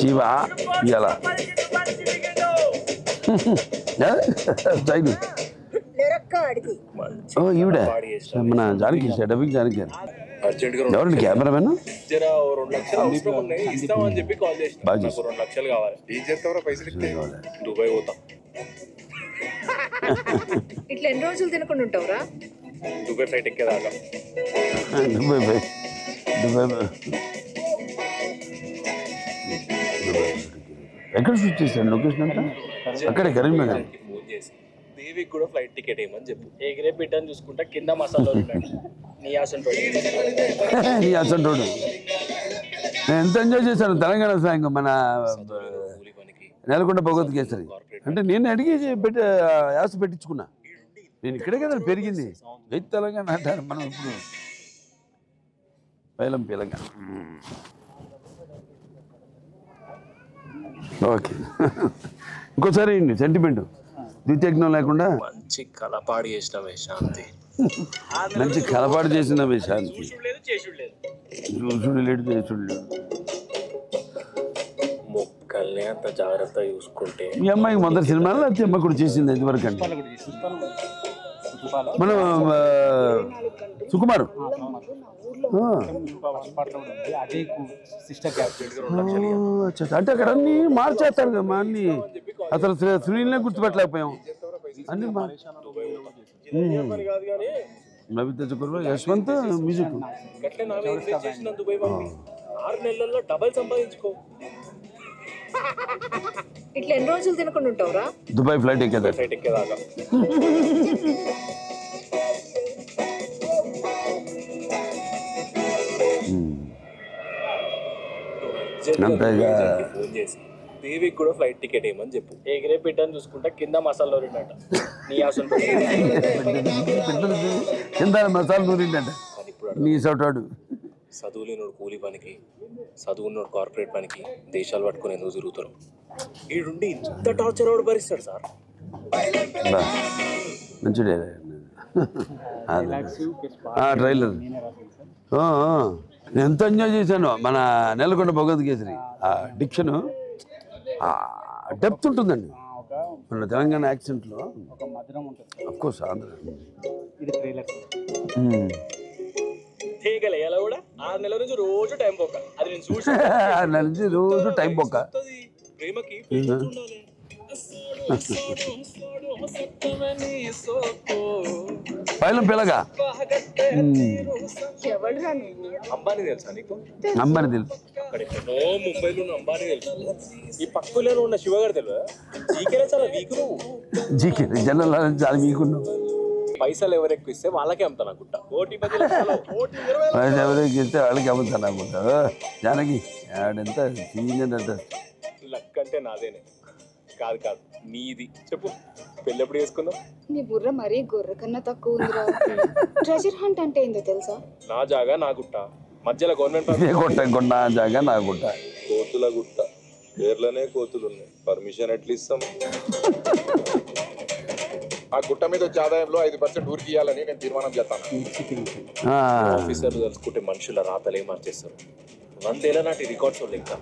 జీవా ఇవాళ స్టైల్ ఈవిడ మన జానకి డబ్బింగ్ జానకి ఎవరండి కెమెరామెన్ దుబాయ్ పోతా ఇట్లా ఎన్ని రోజులు తినకుండా ఉంటావురా దుబాయ్ ఫ్లైట్ ఎక్కేదాకా దుబాయ్ ఎక్కడ షూట్ చేశారు లొకేషన్ అంతా అక్కడే కరీంనగర్ దేవికి కూడా ఫ్లైట్ టికెట్ ఏమని చెప్పు ఎగిరే బిడ్డని చూసుకుంటా కింద మసాలా నీ అసంటోడు నేను ఎంత ఎంజాయ్ చేశాను తెలంగాణ సాంగ్ మన నెలకొండ భగవత్ కేసరి అంటే నేను అడిగి యాస పెట్టించుకున్నా నేను ఇక్కడే కదా పెరిగింది వెయ్యి తెలంగాణ అంటారు మనం ఇప్పుడు పైలం తెలంగాణ ఓకే ఇంకోసారి సెంటిమెంట్ ద్వితీయజ్ఞం లేకుండా మంచి కలపాడు చేసినవే శాంతి మంచి కలపాటు చేసినవే శాంతి చూసుడు లేడు చేసుడు లేడు మొక్కల్ని అంత జాగ్రత్త చూసుకుంటే మీ అమ్మాయికి మొదటి సినిమాలో అయితే అమ్మ కూడా చేసింది ఎంతవరకు అండి మనం సుకుమారు అంటే అక్కడ అన్ని మార్చేస్తారు కదా మా అన్ని అసలు సునీల్నే గుర్తుపెట్టలేకపోయాం అన్ని నవిత చక్రవర్తి యశ్వంత్ మ్యూజిక్ 6 నెలల్లో డబల్ సంపాదించుకో ఇట్లా ఎన్ని రోజులు తినకుండా ఉంటావురా దుబాయ్ ఫ్లైట్ ఎక్కేదాకా ఫోన్ చేసి దేవికి కూడా ఫ్లైట్ టికెట్ ఏమని చెప్పు ఎగిరే బిడ్డని చూసుకుంటా కింద మసాలా నూరిండట నీ అసలు కింద మసాలా నూరిండట నీ సోటాడు చదువులేనోడు కూలి పనికి చదువున్నోడు కార్పొరేట్ పనికి దేశాలు పట్టుకుని ఎందుకు తిరుగుతారు ఈడుండి ఇంత టార్చర్ ఎవడు భరిస్తాడు సార్ మంచిడే ట్రైలర్ నేను ఎంత ఎంజాయ్ చేశాను మన నెలకొండ భగవత్ కేసరి ఆ డిక్షన్ డెప్త్ ఉంటుందండి మన తెలంగాణ యాక్సెంట్లో అఫ్కోర్స్ ఆంధ్ర ఎలా కూడా 6 నెలల నుంచి రోజు టైం పోక అది నేను చూసి 6 నెలల నుంచి రోజు టైం పోక ప్రేమకి పైలం పిల్లగా అంబానీ తెలుసా నీకు అంబానీ తెలుసు అక్కడెక్కడో ముంబైలో ఉన్న అంబానీ తెలుసు ఈ పక్కలో ఉన్న శివగారు తెలియదు జీకేనే చాలా వీక్ నువ్వు జీకే జనరల్ చాలా వీకున్నావు పైసలు ఎవరు ఎక్కువ ఇస్తే వాళ్ళకే అమ్ముతాను అనుకుంటా పైసలు ఎవరికి ఇస్తే వాళ్ళకి అమ్ముతాను అనుకుంటా జానకి ఆడంతా సీనియర్ లక్ అంటే నాదేనే కాదు కాదు నీది చెప్పు పెళ్ళి ఎప్పుడు చేసుకుందాం నీ బుర్ర మరీ గొర్రె కన్నా తక్కువ ఉందిరా ట్రెజర్ హంట్ అంటే ఏందో తెలుసా నా జాగా నా గుట్ట మధ్యలో గవర్నమెంట్ గుట్ట నా జాగా నా గుట్ట కోతుల గుట్ట పేర్లనే కోతులు ఉన్నాయి పర్మిషన్ ఎట్లా ఇస్తాం ఆ గుట్ట మీద వచ్చే ఆదాయంలో 5% ఊరికి ఇవ్వాలని నేను తీర్మానం చేస్తాను ఆఫీసర్లు తెలుసుకుంటే మనుషుల రాతలే మార్చేస్తారు 100 ఏళ్ల నాటి రికార్డ్స్ ఇంకా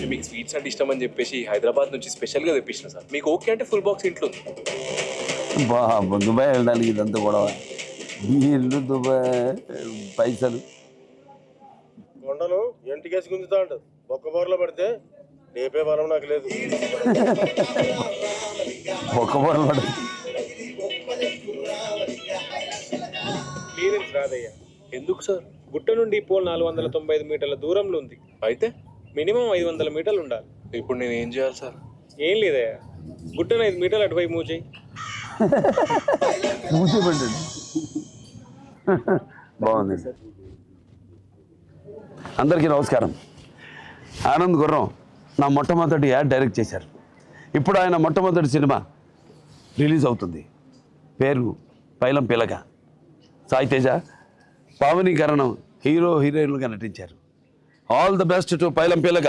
మీకు స్వీట్స్ అంటే ఇష్టం అని చెప్పేసి హైదరాబాద్ నుంచి స్పెషల్గా తెప్పించిన సార్ మీకు ఓకే అంటే ఫుల్ బాక్స్ ఇంట్లో దుబాయ్ వెళ్ళడానికి ఇదంతా కూడా బీర్లు దుబాయ్ పైసలు కొండలు ఎంటికేసి గుంజుతా అంట ఒక్క బోర్లో పడితే లేపే బలం నాకు లేదు ఒక్క బోర్లో పడితే క్లియరెన్స్ రాదయ్యా ఎందుకు సార్ గుట్ట నుండి పోల్ 495 మీటర్ల దూరంలో ఉంది అయితే మినిమం 500 మీటర్లు ఉండాలి ఇప్పుడు నేను ఏం చేయాలి సార్ ఏం లేదయ్యా గుట్టను 5 మీటర్లు అటువైపు మూవ్ చేయి మూసేపండి బాగుంది అందరికీ నమస్కారం ఆనంద్ గుర్రం నా మొట్టమొదటి యాడ్ డైరెక్ట్ చేశారు ఇప్పుడు ఆయన మొట్టమొదటి సినిమా రిలీజ్ అవుతుంది పేరు పైలం పిలక సాయి తేజ పావనీకరణం హీరో హీరోయిన్లుగా నటించారు ఆల్ ద బెస్ట్ టు పైలం పిలక